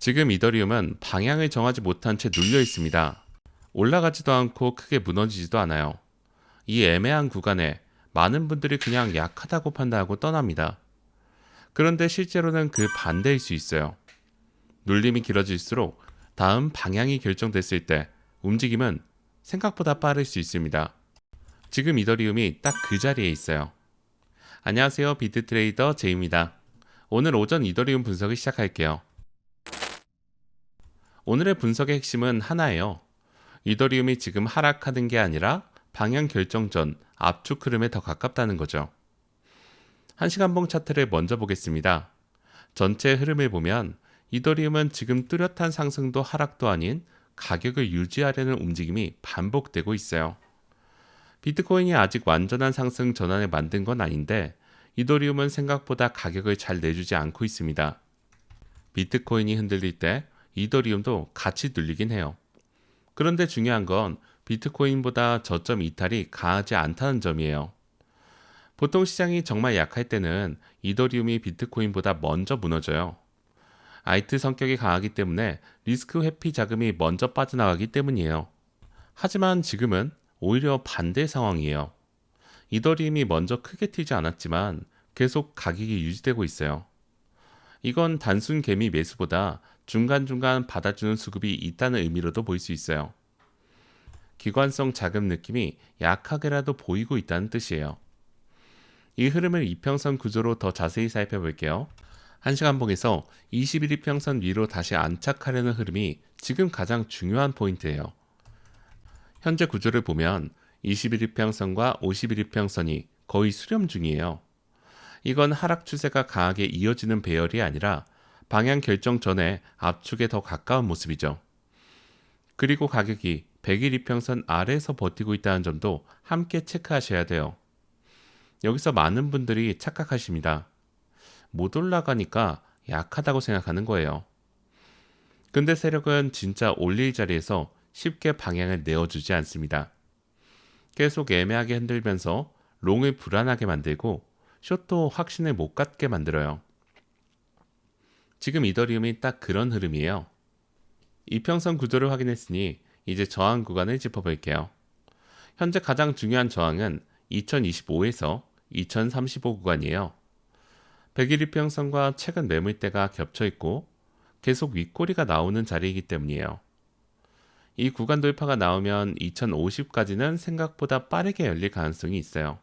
지금 이더리움은 방향을 정하지 못한 채 눌려 있습니다. 올라가지도 않고 크게 무너지지도 않아요. 이 애매한 구간에 많은 분들이 그냥 약하다고 판단하고 떠납니다. 그런데 실제로는 그 반대일 수 있어요. 눌림이 길어질수록 다음 방향이 결정됐을 때 움직임은 생각보다 빠를 수 있습니다. 지금 이더리움이 딱 그 자리에 있어요. 안녕하세요. 비트트레이더 제이입니다. 오늘 오전 이더리움 분석을 시작할게요. 오늘의 분석의 핵심은 하나예요. 이더리움이 지금 하락하는 게 아니라 방향 결정 전 압축 흐름에 더 가깝다는 거죠. 1시간봉 차트를 먼저 보겠습니다. 전체 흐름을 보면 이더리움은 지금 뚜렷한 상승도 하락도 아닌 가격을 유지하려는 움직임이 반복되고 있어요. 비트코인이 아직 완전한 상승 전환을 만든 건 아닌데 이더리움은 생각보다 가격을 잘 내주지 않고 있습니다. 비트코인이 흔들릴 때 이더리움도 같이 눌리긴 해요. 그런데 중요한 건 비트코인보다 저점 이탈이 강하지 않다는 점이에요. 보통 시장이 정말 약할 때는 이더리움이 비트코인보다 먼저 무너져요. 알트 성격이 강하기 때문에 리스크 회피 자금이 먼저 빠져나가기 때문이에요. 하지만 지금은 오히려 반대 상황이에요. 이더리움이 먼저 크게 튀지 않았지만 계속 가격이 유지되고 있어요. 이건 단순 개미 매수보다 중간중간 받아주는 수급이 있다는 의미로도 볼 수 있어요. 기관성 자금 느낌이 약하게라도 보이고 있다는 뜻이에요. 이 흐름을 이평선 구조로 더 자세히 살펴볼게요. 1시간봉에서 21이평선 위로 다시 안착하려는 흐름이 지금 가장 중요한 포인트예요. 현재 구조를 보면 21이평선과 51이평선이 거의 수렴 중이에요. 이건 하락 추세가 강하게 이어지는 배열이 아니라 방향 결정 전에 압축에 더 가까운 모습이죠. 그리고 가격이 100일 이평선 아래에서 버티고 있다는 점도 함께 체크하셔야 돼요. 여기서 많은 분들이 착각하십니다. 못 올라가니까 약하다고 생각하는 거예요. 근데 세력은 진짜 올릴 자리에서 쉽게 방향을 내어주지 않습니다. 계속 애매하게 흔들면서 롱을 불안하게 만들고 숏도 확신을 못 갖게 만들어요. 지금 이더리움이 딱 그런 흐름이에요. 이평선 구조를 확인했으니 이제 저항 구간을 짚어볼게요. 현재 가장 중요한 저항은 2025에서 2035 구간이에요. 100일 이평선과 최근 매물대가 겹쳐 있고 계속 윗꼬리가 나오는 자리이기 때문이에요. 이 구간 돌파가 나오면 2050까지는 생각보다 빠르게 열릴 가능성이 있어요.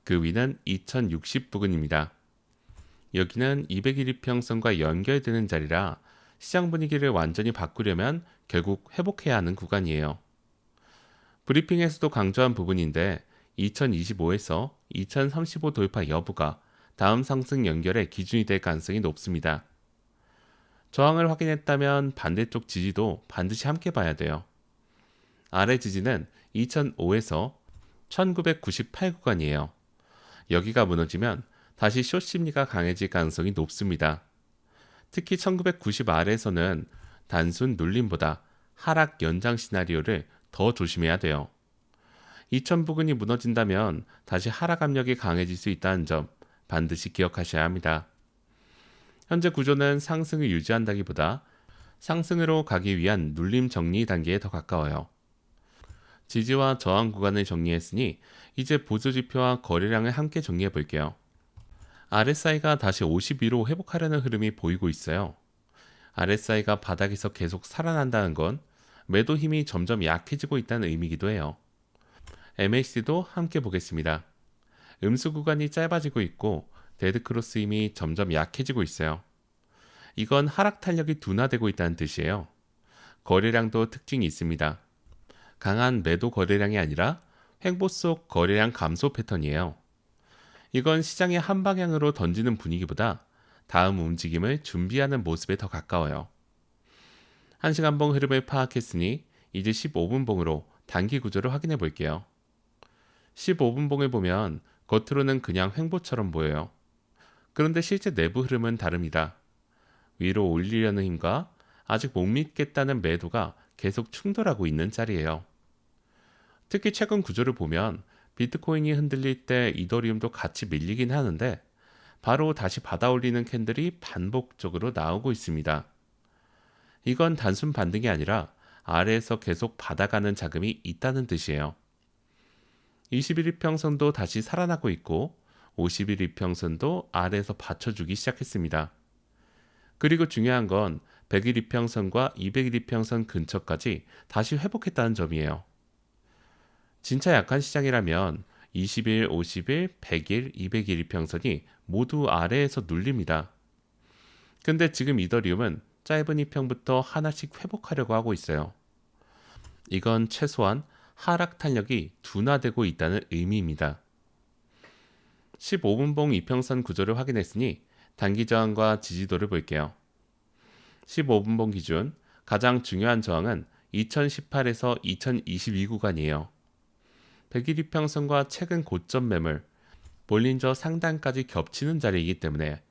그 위는 2060 부근입니다. 여기는 200일 이평선과 연결되는 자리라 시장 분위기를 완전히 바꾸려면 결국 회복해야 하는 구간이에요. 브리핑에서도 강조한 부분인데 2025에서 2035 돌파 여부가 다음 상승 연결의 기준이 될 가능성이 높습니다. 저항을 확인했다면 반대쪽 지지도 반드시 함께 봐야 돼요. 아래 지지는 2005에서 1998 구간이에요. 여기가 무너지면 다시 숏 심리가 강해질 가능성이 높습니다. 특히 1990 아래에서는 단순 눌림보다 하락 연장 시나리오를 더 조심해야 돼요. 2000 부근이 무너진다면 다시 하락 압력이 강해질 수 있다는 점 반드시 기억하셔야 합니다. 현재 구조는 상승을 유지한다기보다 상승으로 가기 위한 눌림 정리 단계에 더 가까워요. 지지와 저항 구간을 정리했으니 이제 보조지표와 거래량을 함께 정리해 볼게요. RSI가 다시 52로 회복하려는 흐름이 보이고 있어요. RSI가 바닥에서 계속 살아난다는 건 매도 힘이 점점 약해지고 있다는 의미이기도 해요. MACD도 함께 보겠습니다. 음수 구간이 짧아지고 있고 데드크로스 힘이 점점 약해지고 있어요. 이건 하락 탄력이 둔화되고 있다는 뜻이에요. 거래량도 특징이 있습니다. 강한 매도 거래량이 아니라 횡보 속 거래량 감소 패턴이에요. 이건 시장의 한 방향으로 던지는 분위기보다 다음 움직임을 준비하는 모습에 더 가까워요. 1시간봉 흐름을 파악했으니 이제 15분봉으로 단기 구조를 확인해 볼게요. 15분봉을 보면 겉으로는 그냥 횡보처럼 보여요. 그런데 실제 내부 흐름은 다릅니다. 위로 올리려는 힘과 아직 못 믿겠다는 매도가 계속 충돌하고 있는 자리예요. 특히 최근 구조를 보면 비트코인이 흔들릴 때 이더리움도 같이 밀리긴 하는데 바로 다시 받아 올리는 캔들이 반복적으로 나오고 있습니다. 이건 단순 반등이 아니라 아래에서 계속 받아가는 자금이 있다는 뜻이에요. 21 이평선도 다시 살아나고 있고 51 이평선도 아래에서 받쳐주기 시작했습니다. 그리고 중요한 건 100일 이평선과 200일 이평선 근처까지 다시 회복했다는 점이에요. 진짜 약한 시장이라면 20일, 50일, 100일, 200일 이평선이 모두 아래에서 눌립니다. 근데 지금 이더리움은 짧은 이평부터 하나씩 회복하려고 하고 있어요. 이건 최소한 하락 탄력이 둔화되고 있다는 의미입니다. 15분봉 이평선 구조를 확인했으니 단기 저항과 지지도를 볼게요. 15분봉 기준 가장 중요한 저항은 2018에서 2022 구간이에요. 100일 이평선과 최근 고점 매물, 볼린저 상단까지 겹치는 자리이기 때문에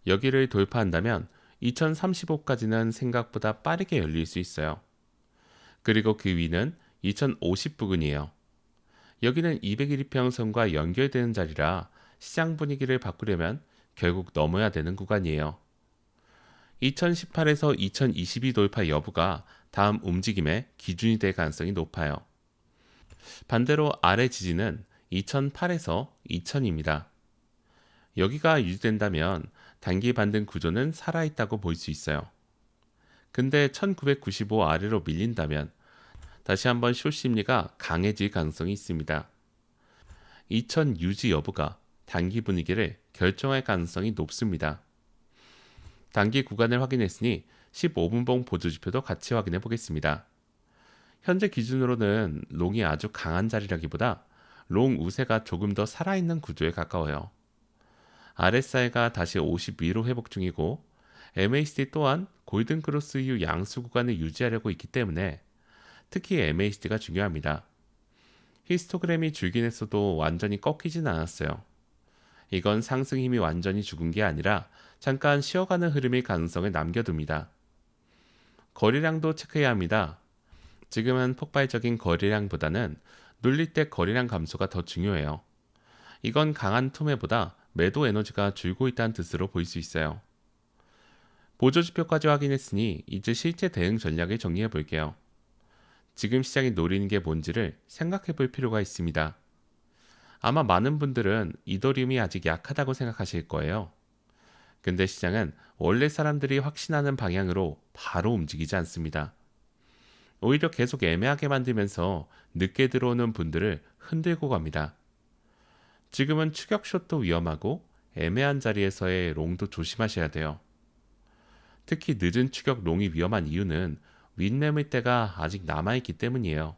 여기를 돌파한다면 2035까지는 생각보다 빠르게 열릴 수 있어요. 그리고 그 위는 2050 부근이에요. 여기는 200일 이평선과 연결되는 자리라 시장 분위기를 바꾸려면 결국 넘어야 되는 구간이에요. 2018에서 2022 돌파 여부가 다음 움직임의 기준이 될 가능성이 높아요. 반대로 아래 지지는 2008에서 2000입니다. 여기가 유지된다면 단기 반등 구조는 살아있다고 볼 수 있어요. 근데 1995 아래로 밀린다면 다시 한번 숏 심리가 강해질 가능성이 있습니다. 2000 유지 여부가 단기 분위기를 결정할 가능성이 높습니다. 단기 구간을 확인했으니 15분봉 보조지표도 같이 확인해 보겠습니다. 현재 기준으로는 롱이 아주 강한 자리라기보다 롱 우세가 조금 더 살아있는 구조에 가까워요. RSI가 다시 50 위로 회복 중이고 MACD 또한 골든크로스 이후 양수 구간을 유지하려고 있기 때문에 특히 MACD가 중요합니다. 히스토그램이 줄긴 했어도 완전히 꺾이진 않았어요. 이건 상승 힘이 완전히 죽은 게 아니라 잠깐 쉬어가는 흐름의 가능성을 남겨둡니다. 거래량도 체크해야 합니다. 지금은 폭발적인 거래량보다는 눌릴 때 거래량 감소가 더 중요해요. 이건 강한 투매보다 매도 에너지가 줄고 있다는 뜻으로 볼 수 있어요. 보조지표까지 확인했으니 이제 실제 대응 전략을 정리해 볼게요. 지금 시장이 노리는 게 뭔지를 생각해 볼 필요가 있습니다. 아마 많은 분들은 이더리움이 아직 약하다고 생각하실 거예요. 근데 시장은 원래 사람들이 확신하는 방향으로 바로 움직이지 않습니다. 오히려 계속 애매하게 만들면서 늦게 들어오는 분들을 흔들고 갑니다. 지금은 추격숏도 위험하고 애매한 자리에서의 롱도 조심하셔야 돼요. 특히 늦은 추격 롱이 위험한 이유는 윗매물대가 아직 남아있기 때문이에요.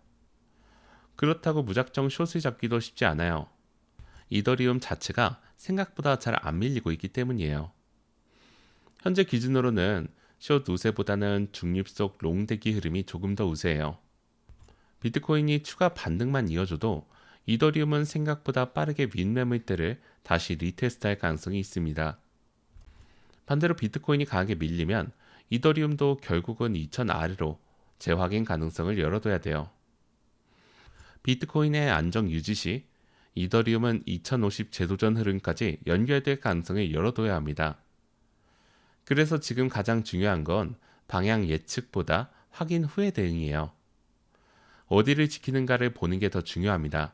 그렇다고 무작정 숏을 잡기도 쉽지 않아요. 이더리움 자체가 생각보다 잘 안 밀리고 있기 때문이에요. 현재 기준으로는 숏 우세보다는 중립속 롱대기 흐름이 조금 더 우세해요. 비트코인이 추가 반등만 이어줘도 이더리움은 생각보다 빠르게 윗매물대를 다시 리테스트할 가능성이 있습니다. 반대로 비트코인이 강하게 밀리면 이더리움도 결국은 2000 아래로 재확인 가능성을 열어둬야 돼요. 비트코인의 안정 유지 시 이더리움은 2050 제도전 흐름까지 연결될 가능성을 열어둬야 합니다. 그래서 지금 가장 중요한 건 방향 예측보다 확인 후의 대응이에요. 어디를 지키는가를 보는 게 더 중요합니다.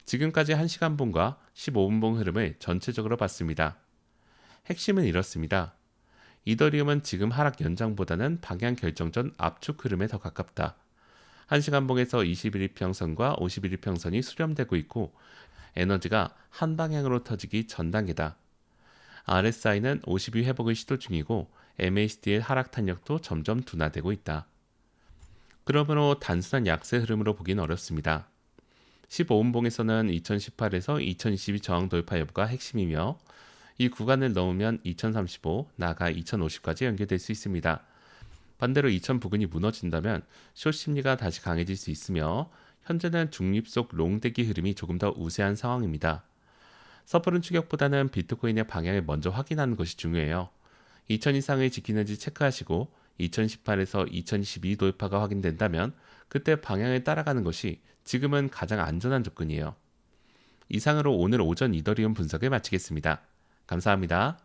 지금까지 1시간봉과 15분봉 흐름을 전체적으로 봤습니다. 핵심은 이렇습니다. 이더리움은 지금 하락 연장보다는 방향 결정 전 압축 흐름에 더 가깝다. 1시간봉에서 21일평선과 51일평선이 수렴되고 있고 에너지가 한 방향으로 터지기 전 단계다. RSI는 50일 회복을 시도 중이고 MACD의 하락 탄력도 점점 둔화되고 있다. 그러므로 단순한 약세 흐름으로 보긴 어렵습니다. 15분봉에서는 2018에서 2022 저항 돌파 여부가 핵심이며 이 구간을 넘으면 2035, 나아가 2050까지 연결될 수 있습니다. 반대로 2000 부근이 무너진다면 숏 심리가 다시 강해질 수 있으며 현재는 중립속 롱대기 흐름이 조금 더 우세한 상황입니다. 섣부른 추격보다는 비트코인의 방향을 먼저 확인하는 것이 중요해요. 2000 이상을 지키는지 체크하시고 2018에서 2022 돌파가 확인된다면 그때 방향을 따라가는 것이 지금은 가장 안전한 접근이에요. 이상으로 오늘 오전 이더리움 분석을 마치겠습니다. 감사합니다.